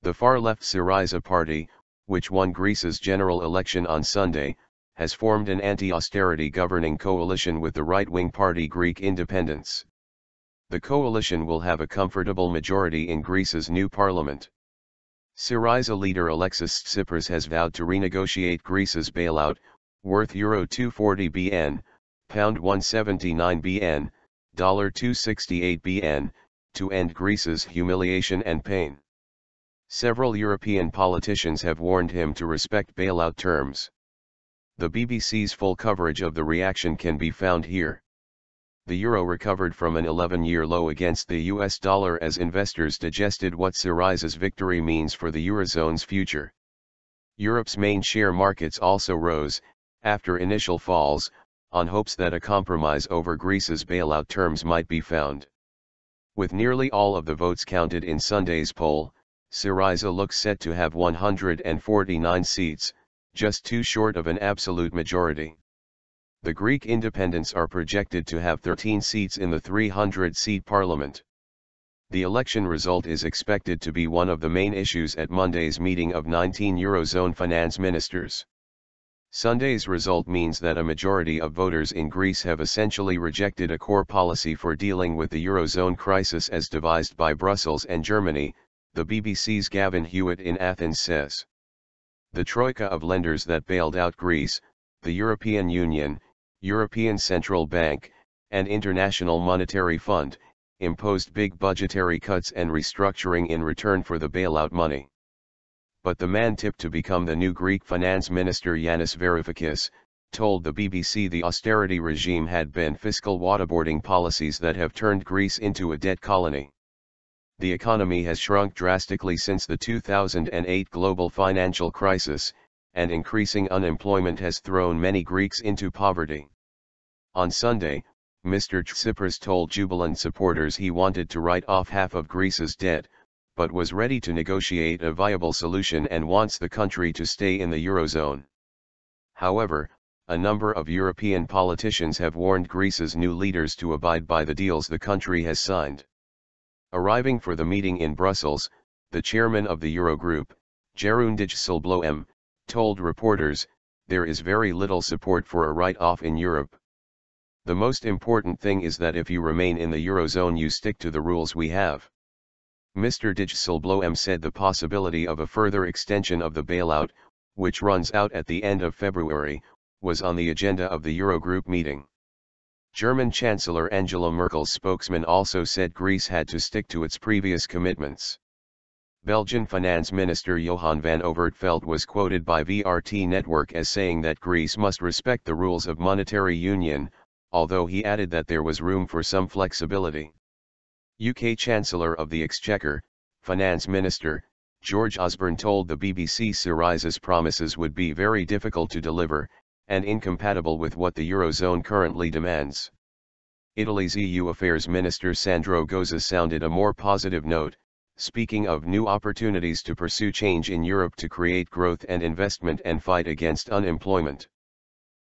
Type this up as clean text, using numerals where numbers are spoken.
The far-left Syriza party, which won Greece's general election on Sunday, has formed an anti-austerity governing coalition with the right-wing party Greek Independence. The coalition will have a comfortable majority in Greece's new parliament. Syriza leader Alexis Tsipras has vowed to renegotiate Greece's bailout, worth €240 bn, £179 bn, $268 bn, to end Greece's humiliation and pain. Several European politicians have warned him to respect bailout terms. The BBC's full coverage of the reaction can be found here. The euro recovered from an 11-year low against the US dollar as investors digested what Syriza's victory means for the eurozone's future. Europe's main share markets also rose, after initial falls, on hopes that a compromise over Greece's bailout terms might be found. With nearly all of the votes counted in Sunday's poll, Syriza looks set to have 149 seats, just too short of an absolute majority. The Greek independents are projected to have 13 seats in the 300-seat parliament. The election result is expected to be one of the main issues at Monday's meeting of 19 eurozone finance ministers. Sunday's result means that a majority of voters in Greece have essentially rejected a core policy for dealing with the eurozone crisis as devised by Brussels and Germany, the BBC's Gavin Hewitt in Athens says. The troika of lenders that bailed out Greece, the European Union, European Central Bank, and International Monetary Fund, imposed big budgetary cuts and restructuring in return for the bailout money. But the man tipped to become the new Greek finance minister Yanis Varoufakis, told the BBC the austerity regime had been fiscal waterboarding policies that have turned Greece into a debt colony. The economy has shrunk drastically since the 2008 global financial crisis, and increasing unemployment has thrown many Greeks into poverty. On Sunday, Mr. Tsipras told jubilant supporters he wanted to write off half of Greece's debt, but was ready to negotiate a viable solution and wants the country to stay in the eurozone. However, a number of European politicians have warned Greece's new leaders to abide by the deals the country has signed. Arriving for the meeting in Brussels, the chairman of the Eurogroup, Jeroen Dijsselbloem, told reporters, "There is very little support for a write-off in Europe. The most important thing is that if you remain in the eurozone you stick to the rules we have." Mr. Dijsselbloem said the possibility of a further extension of the bailout, which runs out at the end of February, was on the agenda of the Eurogroup meeting. German Chancellor Angela Merkel's spokesman also said Greece had to stick to its previous commitments. Belgian Finance Minister Johan van Overtveld was quoted by VRT Network as saying that Greece must respect the rules of monetary union, although he added that there was room for some flexibility. UK Chancellor of the Exchequer, Finance Minister, George Osborne told the BBC Syriza's promises would be very difficult to deliver, and incompatible with what the Eurozone currently demands. Italy's EU Affairs Minister Sandro Goza sounded a more positive note, speaking of new opportunities to pursue change in Europe to create growth and investment and fight against unemployment.